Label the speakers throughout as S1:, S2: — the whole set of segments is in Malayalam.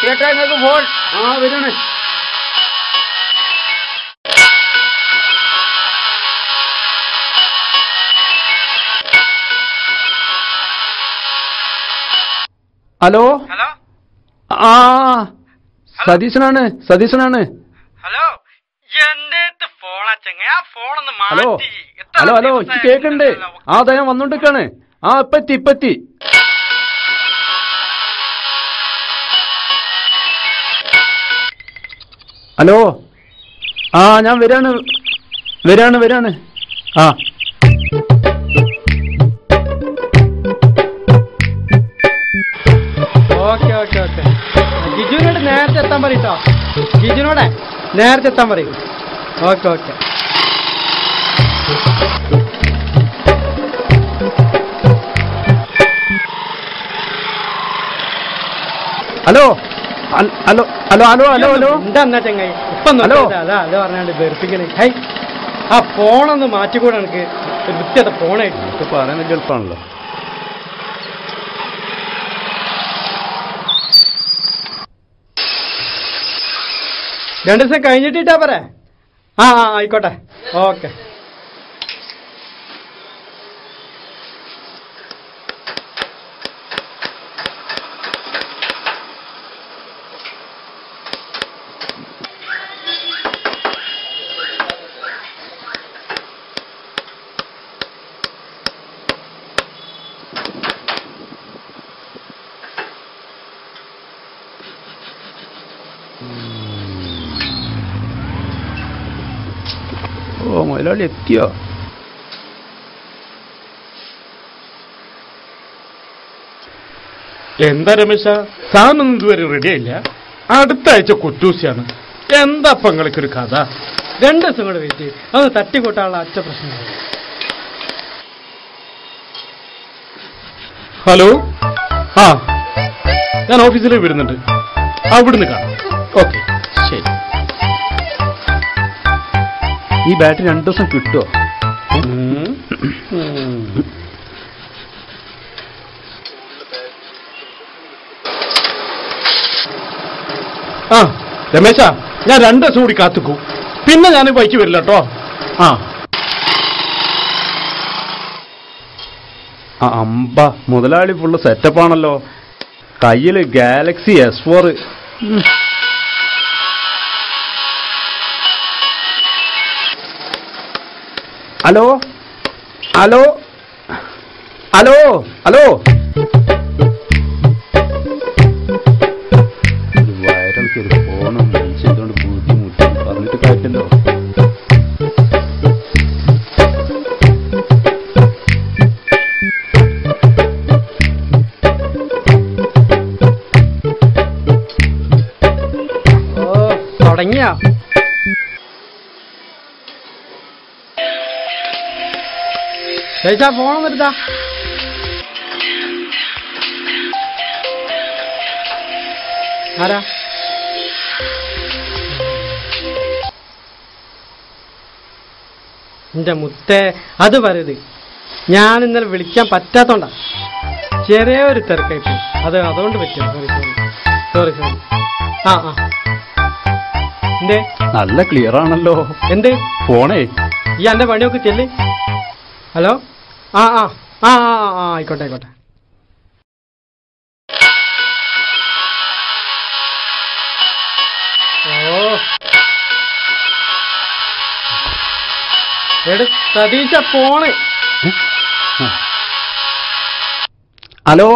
S1: ചേട്ടാ നിങ്ങൾക്ക് ഫോൺ. വരണേ.
S2: ഹലോ.
S3: ഹലോ.
S2: സതീശനാണ്.
S3: ഹലോ. എന്റെ ഫോണാ ചെങ്ങ. ആ ഫോണൊന്ന് മാറ്റി.
S2: ഹലോ കേക്കണ്ടേ? അതാ ഞാൻ വന്നോണ്ടിരിക്കാണ്. ഇപ്പത്തി. ഹലോ. ഞാൻ വരാണ്.
S1: ഓക്കെ. ജിജുവിനോട് നേരത്തെ എത്താൻ പറയട്ടോ. നേരത്തെ എത്താൻ പറയും. ഓക്കെ.
S2: ഹലോ.
S1: എന്താ ചങ്ങായി ഇപ്പം പറഞ്ഞാണ്ട് വെറുപ്പിക്കണേ. ഹൈ, ആ ഫോണൊന്ന് മാറ്റിക്കൂടെ എനിക്ക്? വൃത്തിയുടെ ഫോണായിട്ട്
S2: പറയാൻ എളുപ്പമാണല്ലോ.
S1: രണ്ടു ദിവസം കഴിഞ്ഞിട്ടിട്ടാ പറയാ. ആയിക്കോട്ടെ. ഓക്കെ.
S2: മുതലാളി എത്തിയോ?
S4: എന്താ രമേശ, സാധനം ഇതുവരെ റെഡിയായില്ല. അടുത്ത ആഴ്ച കുറ്റൂസിയാണ്. എന്താ പങ്ങൾക്കൊരു കഥ?
S1: 2 ദിവസം കൂടെ വെയിറ്റ് ചെയ്യും. അത് തട്ടിക്കൂട്ടാനുള്ള അച്ഛ പ്രശ്നം.
S4: ഹലോ. ഞാൻ ഓഫീസിലേക്ക് വരുന്നുണ്ട്. അവിടുന്ന് കാണാം. ഓക്കെ, ശരി.
S2: ഈ ബാറ്ററി 2 ദിവസം കിട്ടുമോ?
S4: രമേശ, ഞാൻ 2 ദിവസം കൂടി കാത്തുക്കും. പിന്നെ ഞാൻ ബൈക്ക് വരില്ല കേട്ടോ.
S2: അമ്പ മുതലാളി ഫുള്ള് സെറ്റപ്പാണല്ലോ. കയ്യില് ഗാലക്സി S4. ഹലോ. വയറൊക്കെ ഒരു ഫോണും വിളിച്ചതുകൊണ്ട് ബുദ്ധിമുട്ടി പറഞ്ഞിട്ട് കാര്യമല്ലോ.
S1: തുടങ്ങിയ ഫോണൊന്നും എടുത്താ. ആരാ? എന്റെ മുത്തേ, അത് പറയത് ഞാൻ ഇന്നലെ വിളിക്കാൻ പറ്റാത്തോണ്ടാ. ചെറിയൊരു തിരക്കായിപ്പോ. അതുകൊണ്ട് പറ്റിയ. സോറി. എന്തേ?
S2: നല്ല ക്ലിയർ ആണല്ലോ.
S1: എന്ത്
S2: ഫോണേ?
S1: ഈ എന്റെ പണിയൊക്കെ ചെല്ല്. ഹലോ. ആയിക്കോട്ടെ. സതീശ ഫോണ്.
S2: ഹലോ.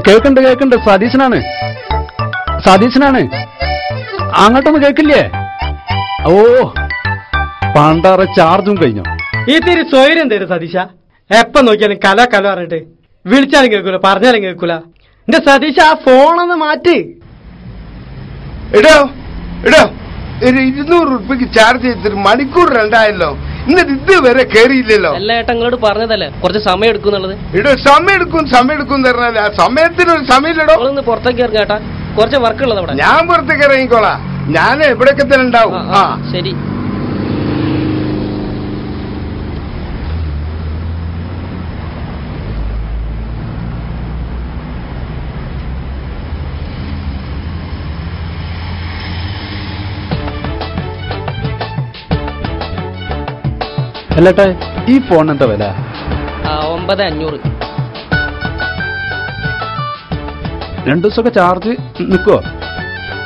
S2: കേൾക്കണ്ട്. സതീശനാണ്. അങ്ങോട്ടൊന്നും കേൾക്കില്ലേ? പണ്ടാറ ചാർജും കഴിഞ്ഞോ?
S1: ഈ തിരി സ്വൈര്യം തരും സതീശ. എപ്പം നോക്കിയാലും കല പറഞ്ഞിട്ട് വിളിച്ചാലും കേൾക്കൂല, പറഞ്ഞാലും കേൾക്കൂല. എന്റെ സതീശ, ആ ഫോണൊന്ന് മാറ്റി.
S5: ഇടോ 200 രൂപയ്ക്ക് ചാർജ് ചെയ്തിട്ട് മണിക്കൂർ 2 എന്നിട്ട് ഇതുവരെ കയറിയില്ലല്ലോ.
S6: എല്ലാ ഏട്ടങ്ങളോട് പറഞ്ഞതല്ലേ കുറച്ച് സമയം എടുക്കും എന്നുള്ളത്.
S5: ഇടോ സമയം എടുക്കും പറഞ്ഞാൽ ആ സമയത്തിനൊരു സമയമില്ലടോ.
S6: പുറത്തേക്ക് ഇറങ്ങാട്ടാ, കുറച്ച് വർക്ക് ഉള്ളത് അവിടെ.
S5: ഞാൻ പുറത്തേക്ക് ഇറങ്ങിക്കോളാം. ഞാൻ എവിടെയൊക്കെ തന്നെ ഉണ്ടാവും.
S6: ശരി.
S2: അല്ലേട്ടാ ഈ ഫോൺ എന്താ വില?
S6: 9500.
S2: 2 ദിവസമൊക്കെ ചാർജ് നിൽക്കുവോ?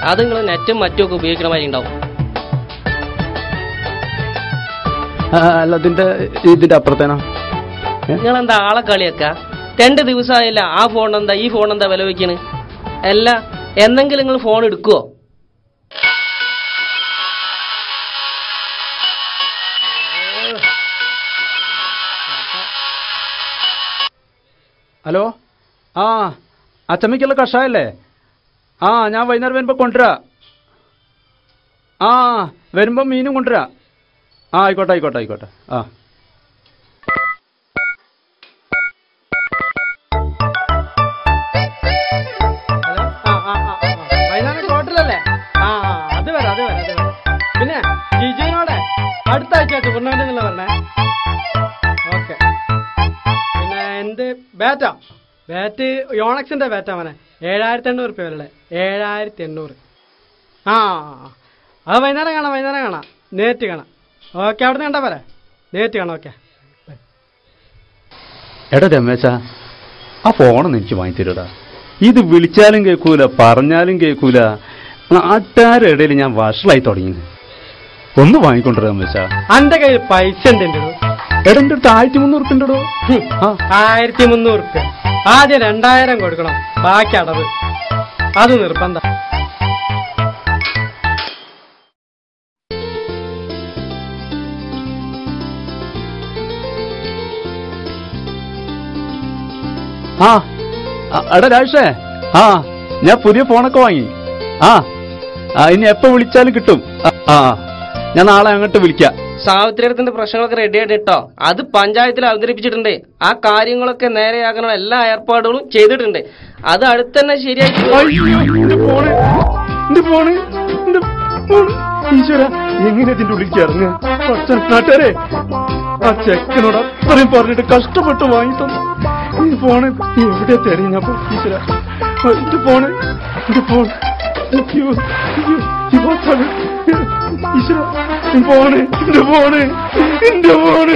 S6: അത് നിങ്ങൾ നെറ്റും മറ്റും ഒക്കെ ഉപയോഗിക്കണ മാതിരി ഉണ്ടാവും.
S2: അല്ല ഇതിന്റെ അപ്പുറത്തേനാ?
S6: നിങ്ങളെന്താ ആളെ കളിയാക്ക? 2 ദിവസമായില്ല ആ ഫോൺ എന്താ ഈ ഫോൺ എന്താ വില വയ്ക്കണ്? അല്ല എന്തെങ്കിലും നിങ്ങൾ ഫോൺ എടുക്കുവോ?
S2: ഹലോ, അച്ചമ്മയ്ക്കുള്ള കഷായല്ലേ? ഞാൻ വൈകുന്നേരം വരുമ്പോൾ കൊണ്ടുവരാ. വരുമ്പോൾ മീനും കൊണ്ടുവരാ. ആയിക്കോട്ടെ.
S1: വൈകുന്നേരം ഹോട്ടലല്ലേ? അത് വരാം. പിന്നെ ജിജുവിനോടെ അടുത്ത ആഴ്ച ടൂർണമെന്റ് എന്നുള്ള പറഞ്ഞേ. ഓക്കെ. പിന്നെ എന്ത് ബാറ്റ് യോണക്സിന്റെ ബാറ്റാ മോനെ. 7800 റുപ്യ വരല്ലേ? 7800. അത് വൈകുന്നേരം കാണാം. നേരിട്ട് കാണാം. ഓക്കെ, അവിടെ നിന്ന് കണ്ടാ പോരെ? നേരിട്ട് കാണാം. ഓക്കെ.
S2: എടാ രമേശ, ആ ഫോണൊന്നും എനിക്ക് വാങ്ങിത്തരൂടാ. ഇത് വിളിച്ചാലും കേൾക്കൂല, പറഞ്ഞാലും കേൾക്കൂല. നാട്ടുകാരുടെ ഇടയിൽ ഞാൻ വഷളായി തുടങ്ങി. ഒന്ന് വാങ്ങിക്കൊണ്ടു രമേശ.
S1: അന്റെ കയ്യിൽ പൈസ ഉണ്ട്?
S2: എടാ എന്റെ അടുത്ത് 1300 റുപ്യ ഉണ്ടോ?
S1: 1300 റുപ്യ. ആദ്യം 2000 കൊടുക്കണം, ബാക്കി അടവ്. അത് നിർബന്ധം.
S2: എടാ രാജേ, ഞാൻ പുതിയ ഫോണൊക്കെ വാങ്ങി. ഇനി എപ്പോ വിളിച്ചാലും കിട്ടും. ഞാൻ നാളെ അങ്ങോട്ട് വിളിക്കാം.
S6: സാവിത്രിയുടെ പ്രശ്നങ്ങളൊക്കെ റെഡി ആയിട്ട് കേട്ടോ. അത് പഞ്ചായത്തിൽ അവതരിപ്പിച്ചിട്ടുണ്ട്. ആ കാര്യങ്ങളൊക്കെ നേരെയാക്കാനുള്ള എല്ലാ ഏർപ്പാടുകളും ചെയ്തിട്ടുണ്ട്. അത് അടുത്ത് തന്നെ ശരിയാക്കി.
S2: ഈശ്വര, എങ്ങനെ ഇതിന്റെ ഉള്ളിൽ ഇറങ്ങ? നാട്ടുകാരെ, ആ ചെക്കനോട് അത്രയും പറഞ്ഞിട്ട് കഷ്ടപ്പെട്ട് വാങ്ങി തന്നു. ഈ ഫോണ് എവിടെ തെരഞ്ഞപ്പോ ഈശ്വര, എന്റെ ഫോണ് ഈശ്വര, എന്റെ ഫോണ്